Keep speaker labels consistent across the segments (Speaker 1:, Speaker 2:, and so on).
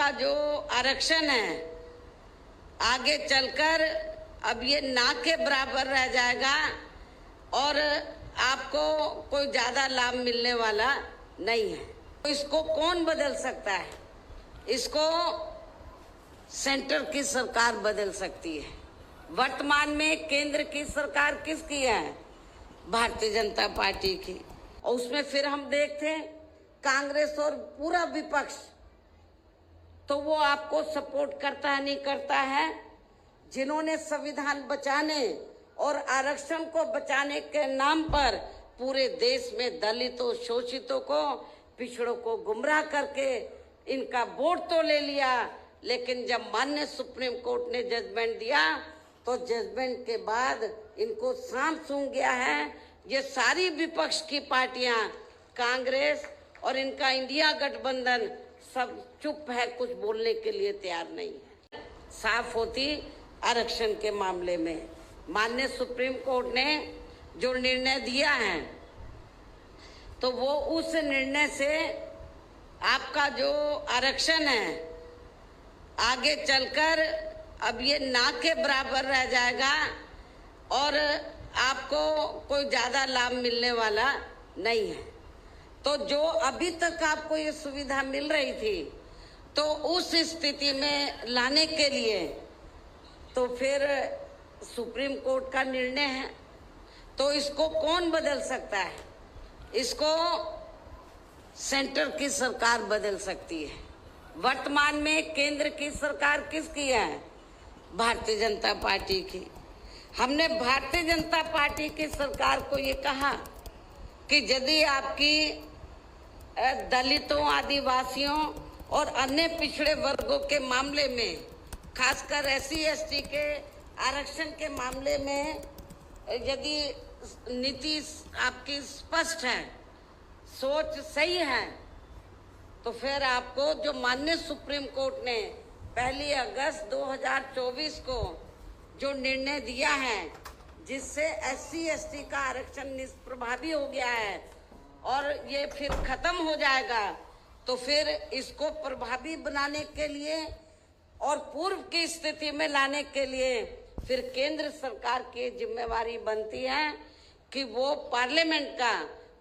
Speaker 1: आपका जो आरक्षण है आगे चलकर अब ये ना के बराबर रह जाएगा और आपको कोई ज्यादा लाभ मिलने वाला नहीं है। तो इसको कौन बदल सकता है? इसको सेंटर की सरकार बदल सकती है। वर्तमान में केंद्र की सरकार किसकी है? भारतीय जनता पार्टी की। और उसमें फिर हम देखते हैं कांग्रेस और पूरा विपक्ष, तो वो आपको सपोर्ट करता है नहीं करता है? जिन्होंने संविधान बचाने और आरक्षण को बचाने के नाम पर पूरे देश में दलितों, शोषितों को, पिछड़ों को गुमराह करके इनका वोट तो ले लिया, लेकिन जब माननीय सुप्रीम कोर्ट ने जजमेंट दिया तो जजमेंट के बाद इनको सांप सूंघ गया है। ये सारी विपक्ष की पार्टियां, कांग्रेस और इनका इंडिया गठबंधन सब चुप है, कुछ बोलने के लिए तैयार नहीं है। साफ होती आरक्षण के मामले में माननीय सुप्रीम कोर्ट ने जो निर्णय दिया है, तो वो उस निर्णय से आपका जो आरक्षण है आगे चलकर अब ये ना के बराबर रह जाएगा और आपको कोई ज्यादा लाभ मिलने वाला नहीं है। तो जो अभी तक आपको ये सुविधा मिल रही थी, तो उस स्थिति में लाने के लिए तो फिर सुप्रीम कोर्ट का निर्णय है, तो इसको कौन बदल सकता है? इसको सेंटर की सरकार बदल सकती है। वर्तमान में केंद्र की सरकार किसकी है? भारतीय जनता पार्टी की। हमने भारतीय जनता पार्टी की सरकार को ये कहा कि यदि आपकी दलितों, आदिवासियों और अन्य पिछड़े वर्गों के मामले में, खासकर SC ST के आरक्षण के मामले में यदि नीति आपकी स्पष्ट है, सोच सही है, तो फिर आपको जो माननीय सुप्रीम कोर्ट ने 1 अगस्त 2024 को जो निर्णय दिया है, जिससे SC ST का आरक्षण निष्प्रभावी हो गया है और ये फिर खत्म हो जाएगा, तो फिर इसको प्रभावी बनाने के लिए और पूर्व की स्थिति में लाने के लिए फिर केंद्र सरकार की जिम्मेवारी बनती है कि वो पार्लियामेंट का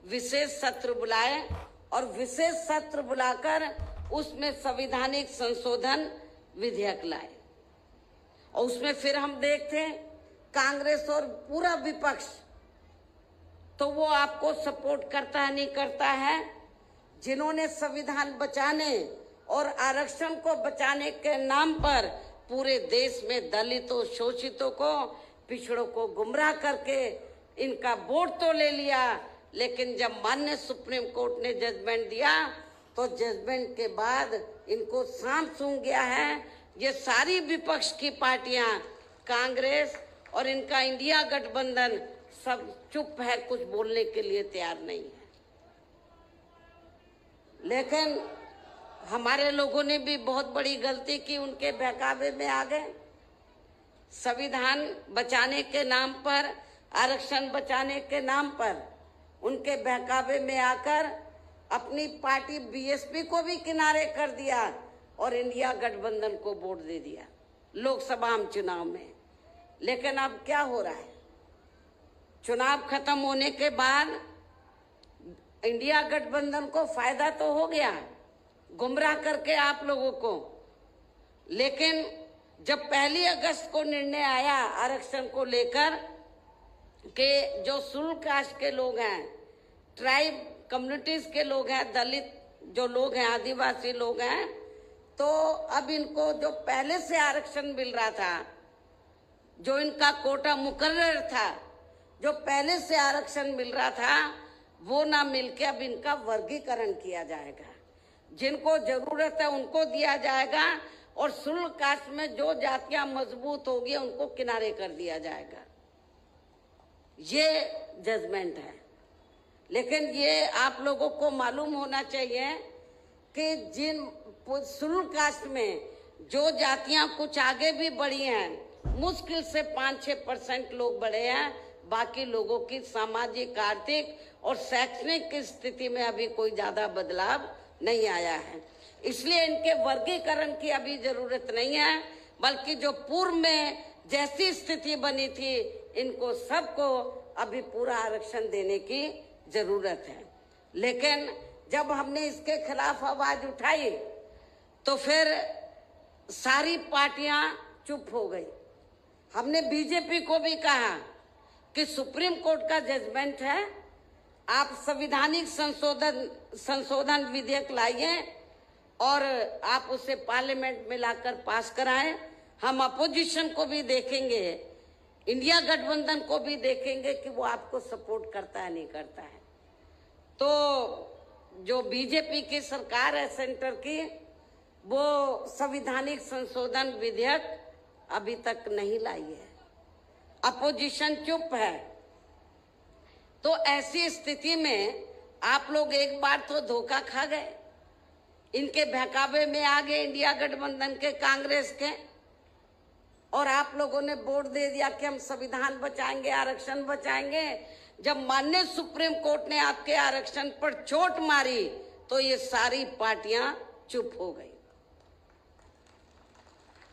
Speaker 1: विशेष सत्र बुलाए और विशेष सत्र बुलाकर उसमें संवैधानिक संशोधन विधेयक लाए। और उसमें फिर हम देखते हैं कांग्रेस और पूरा विपक्ष, तो वो आपको सपोर्ट करता है नहीं करता है? जिन्होंने संविधान बचाने और आरक्षण को बचाने के नाम पर पूरे देश में दलितों, शोषितों को, पिछड़ों को गुमराह करके इनका वोट तो ले लिया, लेकिन जब माननीय सुप्रीम कोर्ट ने जजमेंट दिया तो जजमेंट के बाद इनको सांप सूंघ गया है। ये सारी विपक्ष की पार्टियां, कांग्रेस और इनका इंडिया गठबंधन सब चुप है, कुछ बोलने के लिए तैयार नहीं है। लेकिन हमारे लोगों ने भी बहुत बड़ी गलती की, उनके बहकावे में आ गए। संविधान बचाने के नाम पर, आरक्षण बचाने के नाम पर उनके बहकावे में आकर अपनी पार्टी BSP को भी किनारे कर दिया और इंडिया गठबंधन को वोट दे दिया लोकसभा चुनाव में। लेकिन अब क्या हो रहा है? चुनाव खत्म होने के बाद इंडिया गठबंधन को फायदा तो हो गया गुमराह करके आप लोगों को, लेकिन जब 1 अगस्त को निर्णय आया आरक्षण को लेकर कि जो शुल्क कास्ट के लोग हैं, ट्राइब कम्युनिटीज के लोग हैं, दलित जो लोग हैं, आदिवासी लोग हैं, तो अब इनको जो पहले से आरक्षण मिल रहा था, जो इनका कोटा मुकर्रर था, जो पहले से आरक्षण मिल रहा था, वो ना मिलके अब इनका वर्गीकरण किया जाएगा। जिनको जरूरत है उनको दिया जाएगा और शुल्क कास्ट में जो जातियां मजबूत होगी उनको किनारे कर दिया जाएगा। ये जजमेंट है। लेकिन ये आप लोगों को मालूम होना चाहिए कि जिन शुल्क कास्ट में जो जातियां कुछ आगे भी बढ़ी हैं, मुश्किल से 5-6% लोग बढ़े हैं, बाकी लोगों की सामाजिक, आर्थिक और शैक्षणिक स्थिति में अभी कोई ज्यादा बदलाव नहीं आया है। इसलिए इनके वर्गीकरण की अभी जरूरत नहीं है, बल्कि जो पूर्व में जैसी स्थिति बनी थी इनको सबको अभी पूरा आरक्षण देने की जरूरत है। लेकिन जब हमने इसके खिलाफ आवाज उठाई तो फिर सारी पार्टियां चुप हो गई। हमने बीजेपी को भी कहा कि सुप्रीम कोर्ट का जजमेंट है, आप संविधानिक संशोधन विधेयक लाइए और आप उसे पार्लियामेंट में लाकर पास कराएं। हम अपोजिशन को भी देखेंगे, इंडिया गठबंधन को भी देखेंगे कि वो आपको सपोर्ट करता है नहीं करता है। तो जो बीजेपी की सरकार है सेंटर की, वो संविधानिक संशोधन विधेयक अभी तक नहीं लाई है, अपोजिशन चुप है। तो ऐसी स्थिति में आप लोग एक बार तो धोखा खा गए, इनके बहकावे में आ गए इंडिया गठबंधन के, कांग्रेस के, और आप लोगों ने वोट दे दिया कि हम संविधान बचाएंगे, आरक्षण बचाएंगे। जब माननीय सुप्रीम कोर्ट ने आपके आरक्षण पर चोट मारी तो ये सारी पार्टियां चुप हो गई।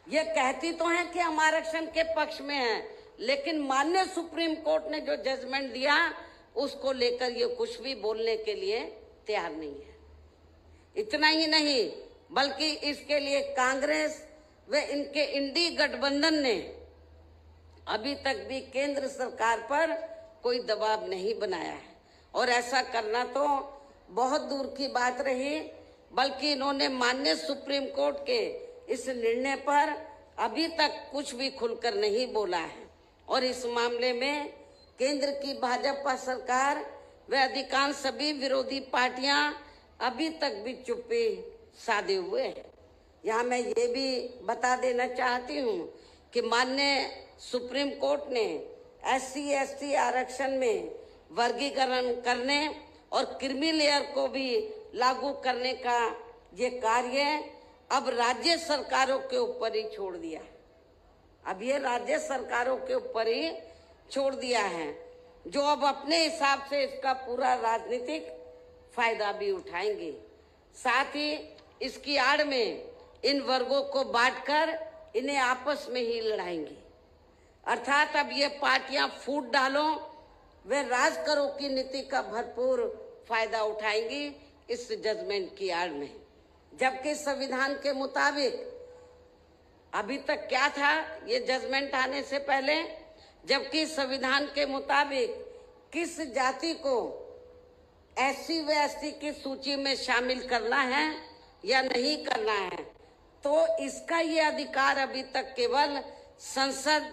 Speaker 1: ये कहती तो हैं कि हम आरक्षण के पक्ष में हैं, लेकिन माननीय सुप्रीम कोर्ट ने जो जजमेंट दिया उसको लेकर ये कुछ भी बोलने के लिए तैयार नहीं है। इतना ही नहीं, बल्कि इसके लिए कांग्रेस व इनके इंडी गठबंधन ने अभी तक भी केंद्र सरकार पर कोई दबाव नहीं बनाया है, और ऐसा करना तो बहुत दूर की बात रही। बल्कि इन्होंने माननीय सुप्रीम कोर्ट के इस निर्णय पर अभी तक कुछ भी खुलकर नहीं बोला है, और इस मामले में केंद्र की भाजपा सरकार व अधिकांश सभी विरोधी पार्टियां अभी तक भी चुप्पी साधे हुए हैं। यहाँ मैं ये भी बता देना चाहती हूँ कि माननीय सुप्रीम कोर्ट ने SC/ST आरक्षण में वर्गीकरण करने और क्रीमी लेयर को भी लागू करने का ये कार्य अब राज्य सरकारों के ऊपर ही छोड़ दिया है। अब ये राज्य सरकारों के ऊपर ही छोड़ दिया है, जो अब अपने हिसाब से इसका पूरा राजनीतिक फायदा भी उठाएंगे। साथ ही इसकी आड़ में इन वर्गों को बांटकर इन्हें आपस में ही लड़ाएंगे। अर्थात अब ये पार्टियां फूट डालो वे राज करो की नीति का भरपूर फायदा उठाएंगी इस जजमेंट की आड़ में। जबकि संविधान के मुताबिक अभी तक क्या था ये जजमेंट आने से पहले, जबकि संविधान के मुताबिक किस जाति को SC व ST की सूची में शामिल करना है या नहीं करना है, तो इसका ये अधिकार अभी तक केवल संसद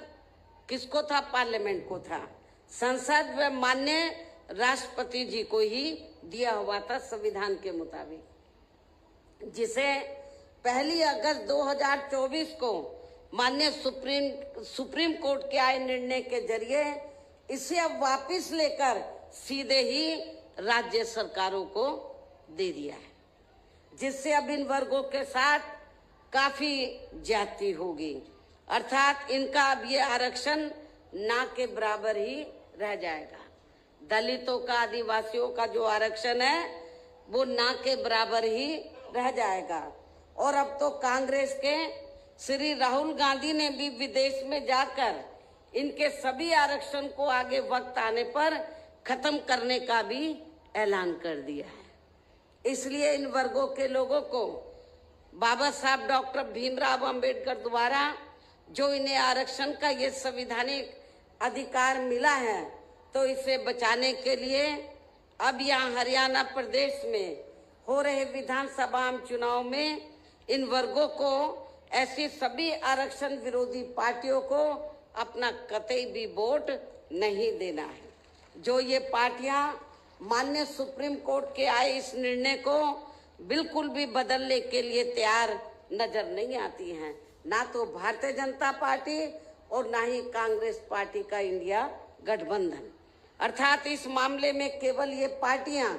Speaker 1: किसको था, पार्लियामेंट को था। संसद व माननीय राष्ट्रपति जी को ही दिया हुआ था संविधान के मुताबिक, जिसे 1 अगस्त 2024 को माननीय सुप्रीम कोर्ट के आए निर्णय के जरिए इसे अब वापस लेकर सीधे ही राज्य सरकारों को दे दिया है, जिससे अब इन वर्गों के साथ काफी ज्यादती होगी। अर्थात इनका अब ये आरक्षण ना के बराबर ही रह जाएगा। दलितों का, आदिवासियों का जो आरक्षण है वो ना के बराबर ही रह जाएगा। और अब तो कांग्रेस के श्री राहुल गांधी ने भी विदेश में जाकर इनके सभी आरक्षण को आगे वक्त आने पर खत्म करने का भी ऐलान कर दिया है। इसलिए इन वर्गों के लोगों को बाबा साहब डॉक्टर भीमराव अंबेडकर द्वारा जो इन्हें आरक्षण का ये संवैधानिक अधिकार मिला है, तो इसे बचाने के लिए अब यहाँ हरियाणा प्रदेश में हो रहे विधानसभा चुनाव में इन वर्गों को, ऐसी सभी आरक्षण विरोधी पार्टियों को अपना कतई भी वोट नहीं देना है। जो ये पार्टियां माननीय सुप्रीम कोर्ट के आए इस निर्णय को बिल्कुल भी बदलने के लिए तैयार नजर नहीं आती हैं, ना तो भारतीय जनता पार्टी और ना ही कांग्रेस पार्टी का इंडिया गठबंधन। अर्थात इस मामले में केवल ये पार्टियां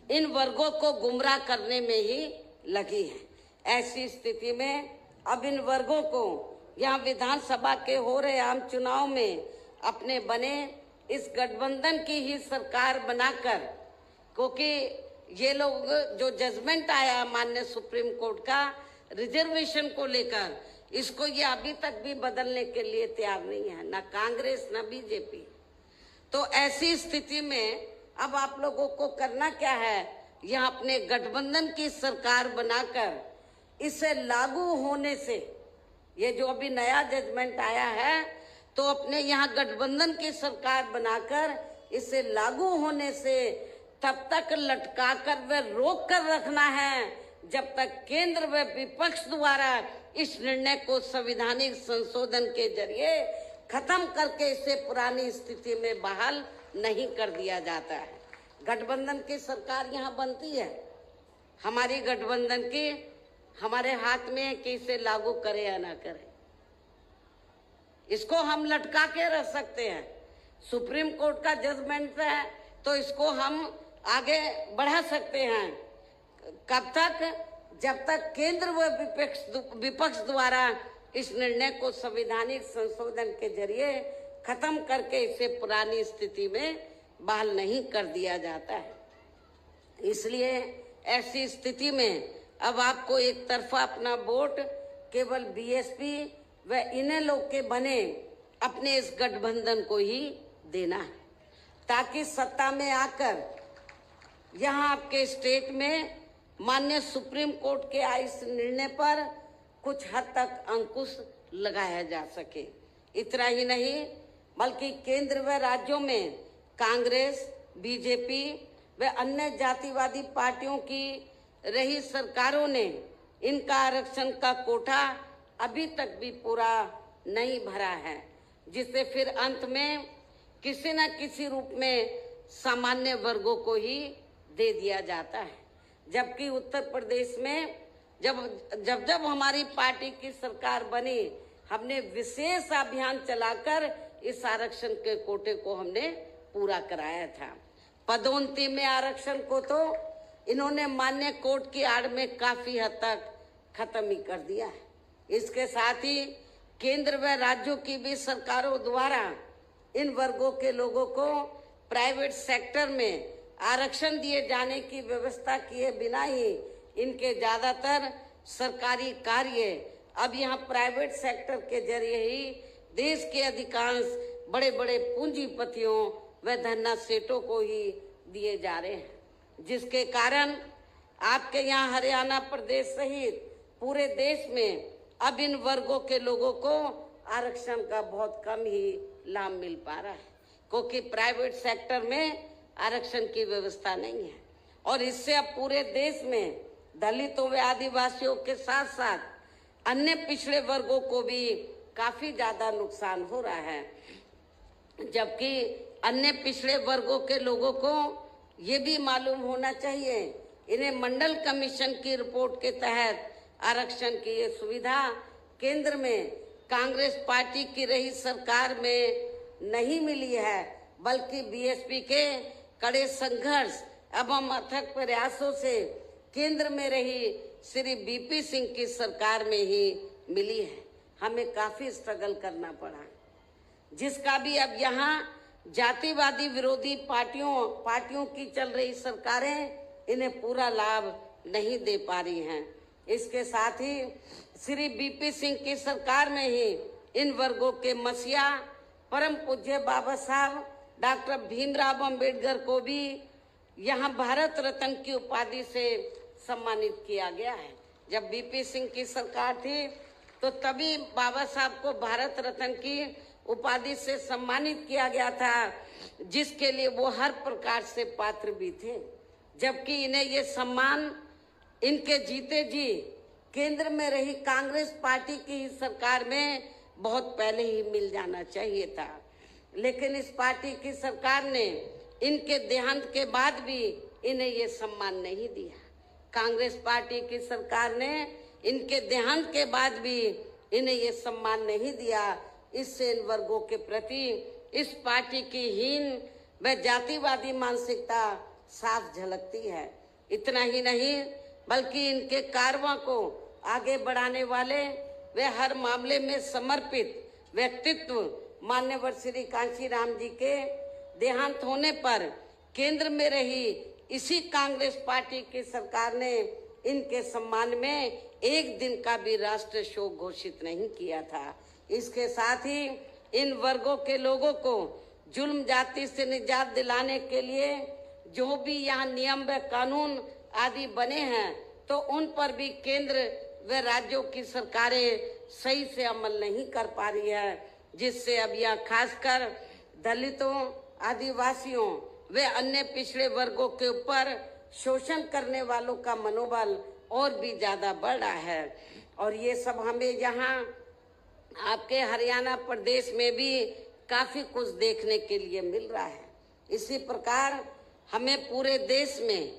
Speaker 1: इन वर्गों को गुमराह करने में ही लगी हैं। ऐसी स्थिति में अब इन वर्गों को यहाँ विधानसभा के हो रहे आम चुनाव में अपने बने इस गठबंधन की ही सरकार बनाकर, क्योंकि ये लोग जो जजमेंट आया माननीय सुप्रीम कोर्ट का रिजर्वेशन को लेकर, इसको ये अभी तक भी बदलने के लिए तैयार नहीं है, ना कांग्रेस ना बीजेपी। तो ऐसी स्थिति में अब आप लोगों को करना क्या है, यह अपने गठबंधन की सरकार बनाकर इसे लागू होने से, ये जो अभी नया जजमेंट आया है, तो अपने यहाँ गठबंधन की सरकार बनाकर इसे लागू होने से तब तक लटकाकर व रोक कर रखना है जब तक केंद्र व विपक्ष द्वारा इस निर्णय को संवैधानिक संशोधन के जरिए खत्म करके इसे पुरानी स्थिति में बहाल नहीं कर दिया जाता है। गठबंधन की सरकार यहाँ बनती है, हमारी गठबंधन की हमारे हाथ में है कि इसे लागू करे या ना करे। इसको हम लटका के रख सकते हैं, सुप्रीम कोर्ट का जजमेंट है तो इसको हम आगे बढ़ा सकते हैं। कब तक? जब तक केंद्र व विपक्ष द्वारा इस निर्णय को संवैधानिक संशोधन के जरिए खत्म करके इसे पुरानी स्थिति में बहाल नहीं कर दिया जाता है। इसलिए ऐसी स्थिति में अब आपको एक तरफा अपना वोट केवल बीएसपी व इन्हें लोग के बने अपने इस गठबंधन को ही देना है, ताकि सत्ता में आकर यहाँ आपके स्टेट में माननीय सुप्रीम कोर्ट के इस निर्णय पर कुछ हद तक अंकुश लगाया जा सके। इतना ही नहीं बल्कि केंद्र व राज्यों में कांग्रेस, बीजेपी व अन्य जातिवादी पार्टियों की रही सरकारों ने इनका आरक्षण का कोटा अभी तक भी पूरा नहीं भरा है, जिससे फिर अंत में किसी न किसी रूप में सामान्य वर्गों को ही दे दिया जाता है। जबकि उत्तर प्रदेश में जब हमारी पार्टी की सरकार बनी, हमने विशेष अभियान चलाकर इस आरक्षण के कोटे को हमने पूरा कराया था। पदोन्नति में आरक्षण को तो इन्होंने मान्य कोर्ट की आड़ में काफी हद तक खत्म ही कर दिया है। इसके साथ ही केंद्र व राज्यों की भी सरकारों द्वारा इन वर्गों के लोगों को प्राइवेट सेक्टर में आरक्षण दिए जाने की व्यवस्था किए बिना ही इनके ज्यादातर सरकारी कार्य अब यहाँ प्राइवेट सेक्टर के जरिए ही देश के अधिकांश बड़े बड़े पूंजीपतियों व धन्ना सेठों को ही दिए जा रहे हैं, जिसके कारण आपके यहाँ हरियाणा प्रदेश सहित पूरे देश में अब इन वर्गों के लोगों को आरक्षण का बहुत कम ही लाभ मिल पा रहा है, क्योंकि प्राइवेट सेक्टर में आरक्षण की व्यवस्था नहीं है। और इससे अब पूरे देश में दलितों व आदिवासियों के साथ साथ अन्य पिछड़े वर्गों को भी काफी ज्यादा नुकसान हो रहा है। जबकि अन्य पिछड़े वर्गों के लोगों को ये भी मालूम होना चाहिए, इन्हें मंडल कमीशन की रिपोर्ट के तहत आरक्षण की ये सुविधा केंद्र में कांग्रेस पार्टी की रही सरकार में नहीं मिली है, बल्कि बीएसपी के कड़े संघर्ष एवं अथक प्रयासों से केंद्र में रही श्री बीपी सिंह की सरकार में ही मिली है। हमें काफी स्ट्रगल करना पड़ा, जिसका भी अब यहाँ जातिवादी विरोधी पार्टियों की चल रही सरकारें इन्हें पूरा लाभ नहीं दे पा रही हैं। इसके साथ ही श्री बीपी सिंह की सरकार में ही इन वर्गों के मसीहा परम पूज्य बाबा साहब डॉक्टर भीमराव अंबेडकर को भी यहाँ भारत रत्न की उपाधि से सम्मानित किया गया है। जब बीपी सिंह की सरकार थी तो तभी बाबा साहब को भारत रत्न की उपाधि से सम्मानित किया गया था, जिसके लिए वो हर प्रकार से पात्र भी थे। जबकि इन्हें ये सम्मान इनके जीते जी केंद्र में रही कांग्रेस पार्टी की सरकार में बहुत पहले ही मिल जाना चाहिए था, लेकिन इस पार्टी की सरकार ने इनके देहांत के बाद भी इन्हें ये सम्मान नहीं दिया। कांग्रेस पार्टी की सरकार ने इनके देहांत के बाद भी इन्हें ये सम्मान नहीं दिया। इससे इन वर्गों के प्रति इस पार्टी की हीन व जातिवादी मानसिकता साफ झलकती है। इतना ही नहीं बल्कि इनके कारवां को आगे बढ़ाने वाले वे हर मामले में समर्पित व्यक्तित्व मान्यवर श्री कांशीराम जी के देहांत होने पर केंद्र में रही इसी कांग्रेस पार्टी की सरकार ने इनके सम्मान में एक दिन का भी राष्ट्रीय शोक घोषित नहीं किया था। इसके साथ ही इन वर्गों के लोगों को जुल्म जाति से निजात दिलाने के लिए जो भी यहाँ नियम व कानून आदि बने हैं, तो उन पर भी केंद्र व राज्यों की सरकारें सही से अमल नहीं कर पा रही है, जिससे अब यहाँ खासकर दलितों, आदिवासियों व अन्य पिछड़े वर्गों के ऊपर शोषण करने वालों का मनोबल और भी ज्यादा बढ़ रहा है। और ये सब हमें यहाँ आपके हरियाणा प्रदेश में भी काफी कुछ देखने के लिए मिल रहा है। इसी प्रकार हमें पूरे देश में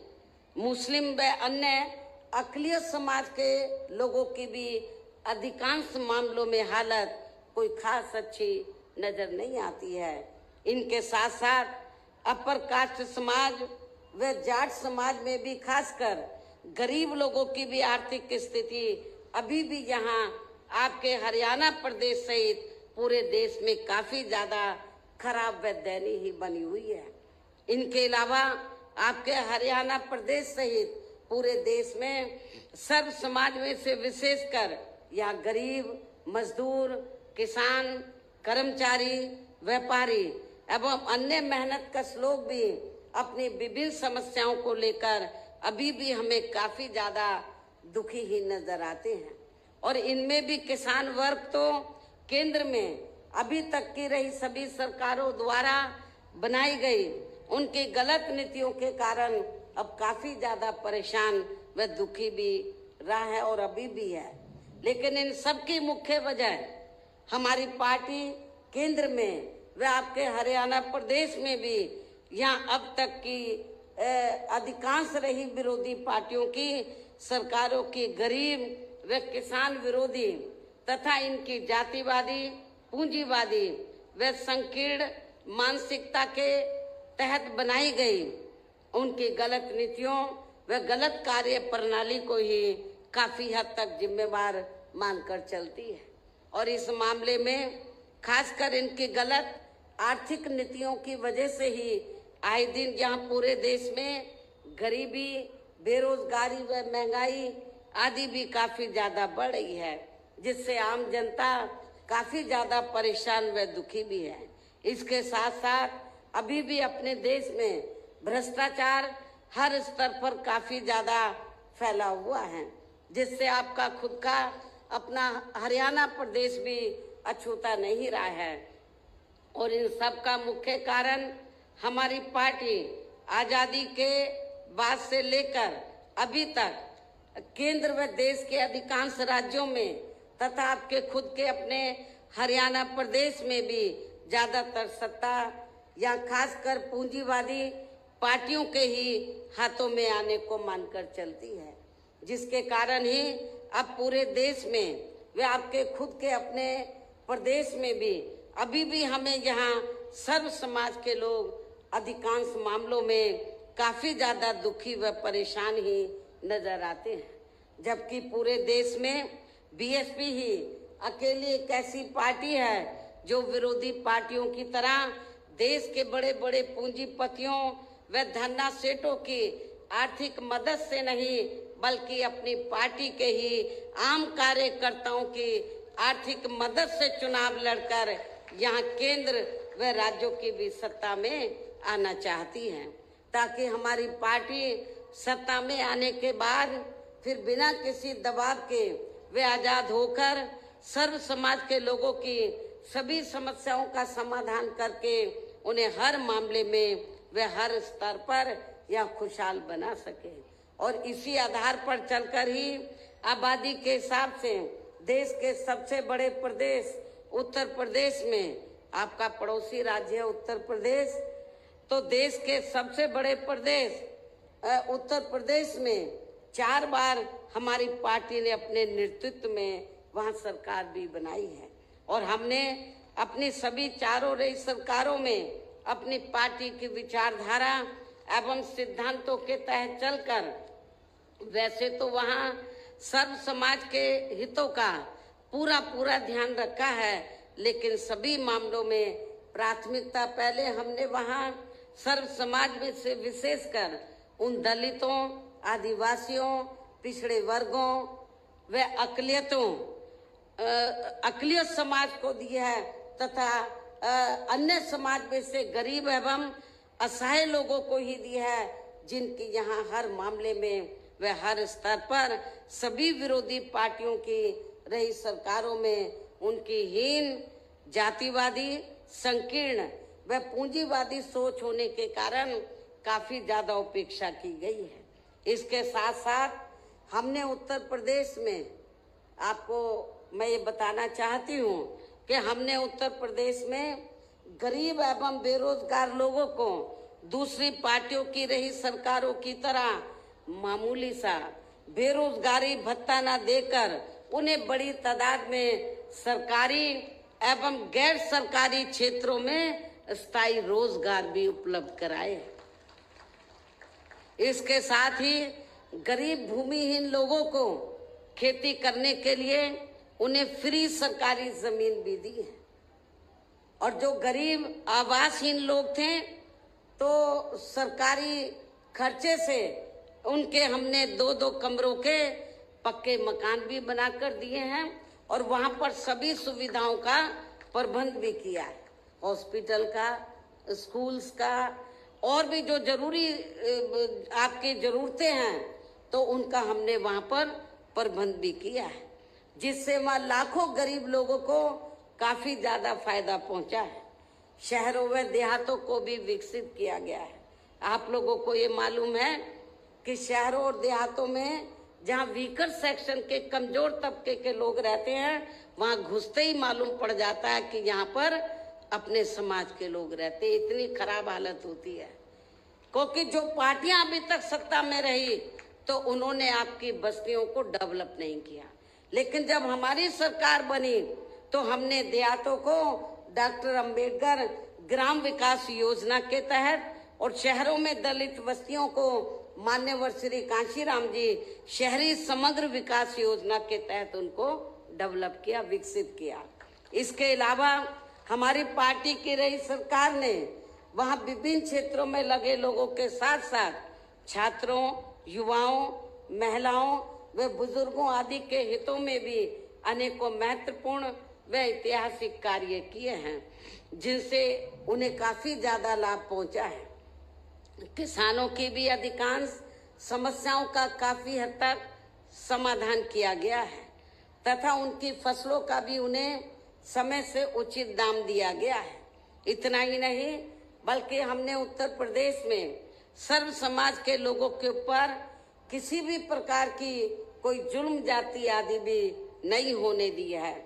Speaker 1: मुस्लिम व अन्य अक़लियत समाज के लोगों की भी अधिकांश मामलों में हालत कोई खास अच्छी नजर नहीं आती है। इनके साथ साथ अपर कास्ट समाज व जाट समाज में भी खासकर गरीब लोगों की भी आर्थिक स्थिति अभी भी यहाँ आपके हरियाणा प्रदेश सहित पूरे देश में काफी ज्यादा खराब व दयनीय ही बनी हुई है। इनके अलावा आपके हरियाणा प्रदेश सहित पूरे देश में सर्व समाज में से विशेषकर यहाँ गरीब, मजदूर, किसान, कर्मचारी, व्यापारी एवं अन्य मेहनतकश लोग भी अपनी विभिन्न समस्याओं को लेकर अभी भी हमें काफी ज्यादा दुखी ही नजर आते हैं। और इनमें भी किसान वर्ग तो केंद्र में अभी तक की रही सभी सरकारों द्वारा बनाई गई उनकी गलत नीतियों के कारण अब काफी ज्यादा परेशान व दुखी भी रहा है और अभी भी है। लेकिन इन सब की मुख्य वजह हमारी पार्टी केंद्र में व आपके हरियाणा प्रदेश में भी यहाँ अब तक की अधिकांश रही विरोधी पार्टियों की सरकारों की गरीब व किसान विरोधी तथा इनकी जातिवादी, पूंजीवादी व संकीर्ण मानसिकता के तहत बनाई गई उनकी गलत नीतियों व गलत कार्य प्रणाली को ही काफी हद तक जिम्मेवार मानकर चलती है। और इस मामले में खासकर इनकी गलत आर्थिक नीतियों की वजह से ही आए दिन यहाँ पूरे देश में गरीबी, बेरोजगारी व महंगाई आदि भी काफी ज्यादा बढ़ रही है, जिससे आम जनता काफी ज्यादा परेशान व दुखी भी है। इसके साथ साथ अभी भी अपने देश में भ्रष्टाचार हर स्तर पर काफी ज्यादा फैला हुआ है, जिससे आपका खुद का अपना हरियाणा प्रदेश भी अछूता नहीं रहा है। और इन सब का मुख्य कारण हमारी पार्टी आजादी के बाद से लेकर अभी तक केंद्र व देश के अधिकांश राज्यों में तथा आपके खुद के अपने हरियाणा प्रदेश में भी ज्यादातर सत्ता या खासकर पूंजीवादी पार्टियों के ही हाथों में आने को मानकर चलती है, जिसके कारण ही अब पूरे देश में व आपके खुद के अपने प्रदेश में भी अभी भी हमें यहाँ सर्व समाज के लोग अधिकांश मामलों में काफी ज्यादा दुखी व परेशान ही नजर आते हैं। जबकि पूरे देश में बीएसपी ही अकेली एक ऐसी पार्टी है जो विरोधी पार्टियों की तरह देश के बड़े बड़े पूंजीपतियों व धन्ना सेठों की आर्थिक मदद से नहीं बल्कि अपनी पार्टी के ही आम कार्यकर्ताओं की आर्थिक मदद से चुनाव लड़कर यहाँ केंद्र व राज्यों की भी सत्ता में आना चाहती है, ताकि हमारी पार्टी सत्ता में आने के बाद फिर बिना किसी दबाव के वे आजाद होकर सर्व समाज के लोगों की सभी समस्याओं का समाधान करके उन्हें हर मामले में वे हर स्तर पर या खुशहाल बना सके। और इसी आधार पर चलकर ही आबादी के हिसाब से देश के सबसे बड़े प्रदेश उत्तर प्रदेश में आपका पड़ोसी राज्य है उत्तर प्रदेश, तो देश के सबसे बड़े प्रदेश उत्तर प्रदेश में 4 बार हमारी पार्टी ने अपने नेतृत्व में वहां सरकार भी बनाई है। और हमने अपनी सभी चारों रही सरकारों में अपनी पार्टी की विचारधारा एवं सिद्धांतों के तहत चलकर वैसे तो वहां सर्व समाज के हितों का पूरा ध्यान रखा है, लेकिन सभी मामलों में प्राथमिकता पहले हमने वहां सर्व समाज में से विशेषकर उन दलितों, आदिवासियों, पिछड़े वर्गों व अकलियत समाज को दी है तथा अन्य समाज में से गरीब एवं असहाय लोगों को ही दी है, जिनकी यहाँ हर मामले में व हर स्तर पर सभी विरोधी पार्टियों की रही सरकारों में उनकी हीन, जातिवादी, संकीर्ण व पूंजीवादी सोच होने के कारण काफी ज्यादा उपेक्षा की गई है। इसके साथ साथ हमने उत्तर प्रदेश में, आपको मैं ये बताना चाहती हूँ कि हमने उत्तर प्रदेश में गरीब एवं बेरोजगार लोगों को दूसरी पार्टियों की रही सरकारों की तरह मामूली सा बेरोजगारी भत्ता न देकर उन्हें बड़ी तादाद में सरकारी एवं गैर सरकारी क्षेत्रों में स्थायी रोजगार भी उपलब्ध कराए। इसके साथ ही गरीब भूमिहीन लोगों को खेती करने के लिए उन्हें फ्री सरकारी जमीन भी दी है। और जो गरीब आवासहीन लोग थे तो सरकारी खर्चे से उनके हमने 2-2 कमरों के पक्के मकान भी बनाकर दिए हैं और वहां पर सभी सुविधाओं का प्रबंध भी किया है, हॉस्पिटल का, स्कूल्स का, और भी जो जरूरी आपकी जरूरतें हैं तो उनका हमने वहां पर प्रबंध भी किया है, जिससे वहां लाखों गरीब लोगों को काफी ज्यादा फायदा पहुंचा है। शहरों व देहातों को भी विकसित किया गया है। आप लोगों को ये मालूम है कि शहरों और देहातों में जहाँ वीकर सेक्शन के कमजोर तबके के लोग रहते हैं, वहां घुसते ही मालूम पड़ जाता है कि यहाँ पर अपने समाज के लोग रहते हैं। इतनी खराब हालत होती है, क्योंकि जो पार्टियां अभी तक सत्ता में रही तो उन्होंने आपकी बस्तियों को डेवलप नहीं किया, लेकिन जब हमारी सरकार बनी तो हमने देहातों को डॉक्टर अंबेडकर ग्राम विकास योजना के तहत और शहरों में दलित बस्तियों को मान्यवर श्री कांशीराम जी शहरी समग्र विकास योजना के तहत उनको डेवलप किया, विकसित किया। इसके अलावा हमारी पार्टी की रही सरकार ने वहां विभिन्न क्षेत्रों में लगे लोगों के साथ साथ छात्रों, युवाओं, महिलाओं व बुजुर्गों आदि के हितों में भी अनेकों महत्वपूर्ण व ऐतिहासिक कार्य किए हैं, जिनसे उन्हें काफी ज्यादा लाभ पहुंचा है। किसानों की भी अधिकांश समस्याओं का काफी हद तक समाधान किया गया है तथा उनकी फसलों का भी उन्हें समय से उचित दाम दिया गया है। इतना ही नहीं, बल्कि हमने उत्तर प्रदेश में सर्व समाज के लोगों के ऊपर किसी भी प्रकार की कोई जुल्म जाति आदि भी नहीं होने दिया है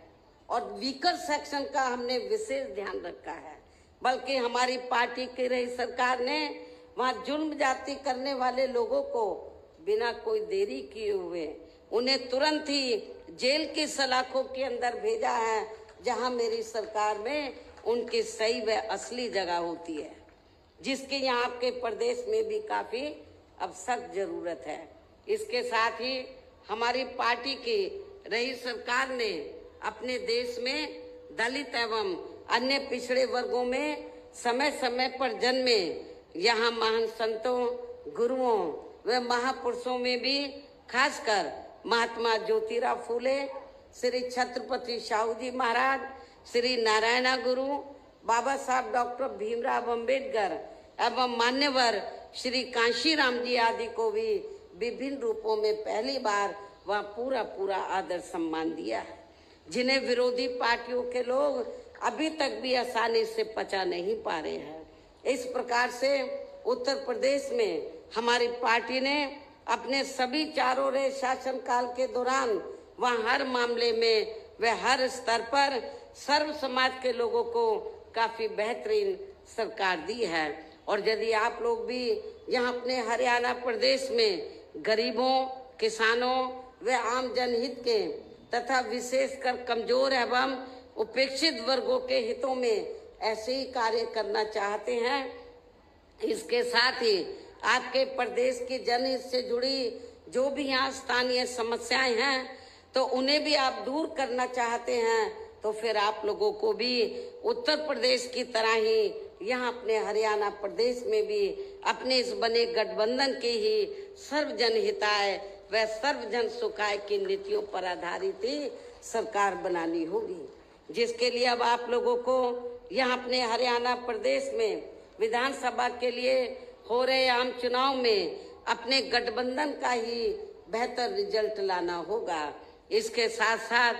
Speaker 1: और वीकर सेक्शन का हमने विशेष ध्यान रखा है। बल्कि हमारी पार्टी की रही सरकार ने वहां जुल्म जाति करने वाले लोगों को बिना कोई देरी किए हुए उन्हें तुरंत ही जेल की सलाखों के अंदर भेजा है, जहां मेरी सरकार में उनकी सही व असली जगह होती है, जिसकी यहाँ आपके प्रदेश में भी काफी अब सख्त जरूरत है। इसके साथ ही हमारी पार्टी की रही सरकार ने अपने देश में दलित एवं अन्य पिछड़े वर्गों में समय समय पर जन्मे यहाँ महान संतों, गुरुओं व महापुरुषों में भी खासकर महात्मा ज्योतिराव फूले, श्री छत्रपति शाहू जी महाराज, श्री नारायणा गुरु, बाबा साहब डॉक्टर भीमराव अंबेडकर एवं मान्यवर श्री कांशीराम जी आदि को भी विभिन्न रूपों में पहली बार वह पूरा आदर सम्मान दिया है, जिन्हें विरोधी पार्टियों के लोग अभी तक भी आसानी से पचा नहीं पा रहे हैं। इस प्रकार से उत्तर प्रदेश में हमारी पार्टी ने अपने सभी चारों रे शासन काल के दौरान वहाँ हर मामले में व हर स्तर पर सर्व समाज के लोगों को काफी बेहतरीन सरकार दी है। और यदि आप लोग भी यहाँ अपने हरियाणा प्रदेश में गरीबों, किसानों व आम जनहित के तथा विशेषकर कमजोर एवं उपेक्षित वर्गों के हितों में ऐसे ही कार्य करना चाहते हैं, इसके साथ ही आपके प्रदेश की जनहित से जुड़ी जो भी यहाँ स्थानीय समस्याएं हैं तो उन्हें भी आप दूर करना चाहते हैं, तो फिर आप लोगों को भी उत्तर प्रदेश की तरह ही यहाँ अपने हरियाणा प्रदेश में भी अपने इस बने गठबंधन की ही सर्वजन हिताय व सर्वजन सुखाय की नीतियों पर आधारित ही सरकार बनानी होगी, जिसके लिए अब आप लोगों को यहाँ अपने हरियाणा प्रदेश में विधानसभा के लिए हो रहे आम चुनाव में अपने गठबंधन का ही बेहतर रिजल्ट लाना होगा। इसके साथ साथ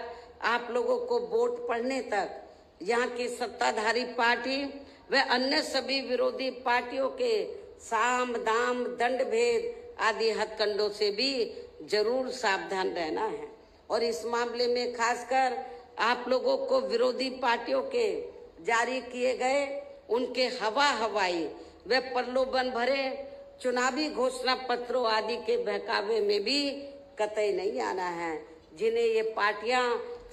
Speaker 1: आप लोगों को वोट पड़ने तक यहाँ की सत्ताधारी पार्टी व अन्य सभी विरोधी पार्टियों के साम दाम दंड भेद आदि हथकंडों से भी जरूर सावधान रहना है। और इस मामले में खासकर आप लोगों को विरोधी पार्टियों के जारी किए गए उनके हवाई व प्रलोभन भरे चुनावी घोषणा पत्रों आदि के बहकावे में भी कतई नहीं आना है, जिन्हें ये पार्टियां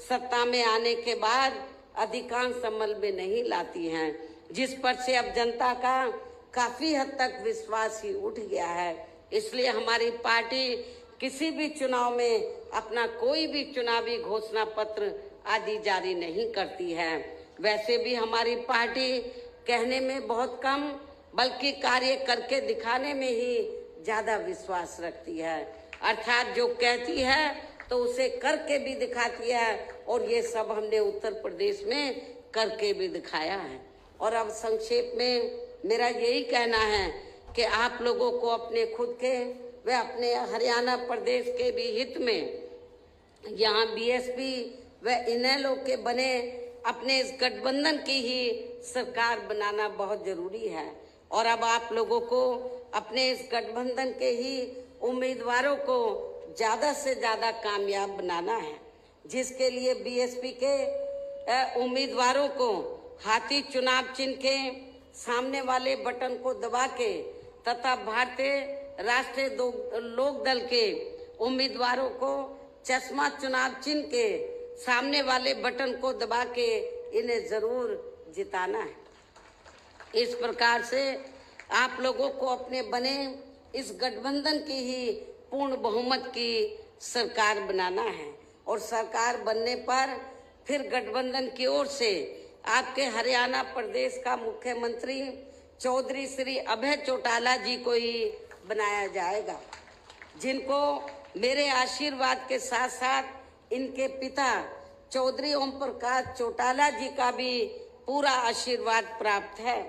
Speaker 1: सत्ता में आने के बाद अधिकांश अमल में नहीं लाती हैं, जिस पर से अब जनता का काफी हद तक विश्वास ही उठ गया है। इसलिए हमारी पार्टी किसी भी चुनाव में अपना कोई भी चुनावी घोषणा पत्र आदि जारी नहीं करती है। वैसे भी हमारी पार्टी कहने में बहुत कम बल्कि कार्य करके दिखाने में ही ज्यादा विश्वास रखती है, अर्थात जो कहती है तो उसे करके भी दिखाती है, और ये सब हमने उत्तर प्रदेश में करके भी दिखाया है। और अब संक्षेप में मेरा यही कहना है कि आप लोगों को अपने खुद के व अपने हरियाणा प्रदेश के भी हित में यहाँ बीएसपी व इनेलो के बने अपने इस गठबंधन की ही सरकार बनाना बहुत जरूरी है। और अब आप लोगों को अपने इस गठबंधन के ही उम्मीदवारों को ज्यादा से ज्यादा कामयाब बनाना है, जिसके लिए बीएसपी के उम्मीदवारों को हाथी चुनाव चिन्ह के सामने वाले बटन को दबा के तथा भारतीय राष्ट्रीय लोक दल के उम्मीदवारों को चश्मा चुनाव चिन्ह के सामने वाले बटन को दबा के इन्हें जरूर जिताना है। इस प्रकार से आप लोगों को अपने बने इस गठबंधन की ही पूर्ण बहुमत की सरकार बनाना है, और सरकार बनने पर फिर गठबंधन की ओर से आपके हरियाणा प्रदेश का मुख्यमंत्री चौधरी श्री अभय चौटाला जी को ही बनाया जाएगा, जिनको मेरे आशीर्वाद के साथ साथ इनके पिता चौधरी ओम प्रकाश चौटाला जी का भी पूरा आशीर्वाद प्राप्त है।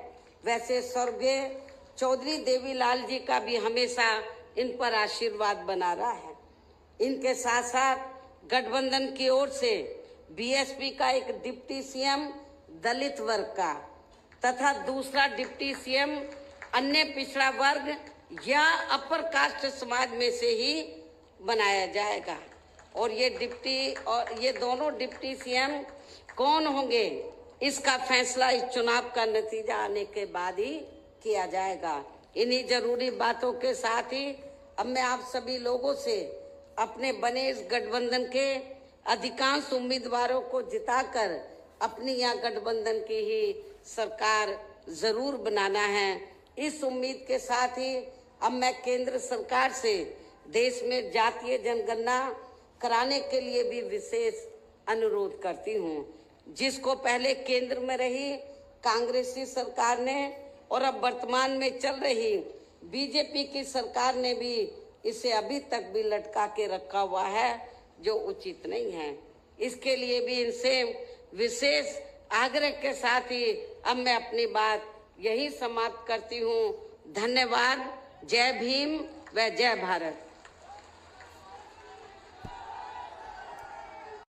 Speaker 1: वैसे स्वर्गीय चौधरी देवीलाल जी का भी हमेशा इन पर आशीर्वाद बना रहा है। इनके साथ साथ गठबंधन की ओर से बीएसपी का एक डिप्टी सीएम दलित वर्ग का तथा दूसरा डिप्टी सीएम अन्य पिछड़ा वर्ग या अपर कास्ट समाज में से ही बनाया जाएगा। और ये दोनों डिप्टी सीएम कौन होंगे इसका फैसला इस चुनाव का नतीजा आने के बाद ही किया जाएगा। इन्हीं जरूरी बातों के साथ ही अब मैं आप सभी लोगों से अपने बने इस गठबंधन के अधिकांश उम्मीदवारों को जिताकर अपनी यहाँ गठबंधन की ही सरकार जरूर बनाना है। इस उम्मीद के साथ ही अब मैं केंद्र सरकार से देश में जातीय जनगणना कराने के लिए भी विशेष अनुरोध करती हूँ, जिसको पहले केंद्र में रही कांग्रेसी सरकार ने और अब वर्तमान में चल रही बीजेपी की सरकार ने भी इसे अभी तक भी लटका के रखा हुआ है, जो उचित नहीं है। इसके लिए भी इनसे विशेष आग्रह के साथ ही अब मैं अपनी बात यही समाप्त करती हूँ। धन्यवाद। जय भीम व जय भारत।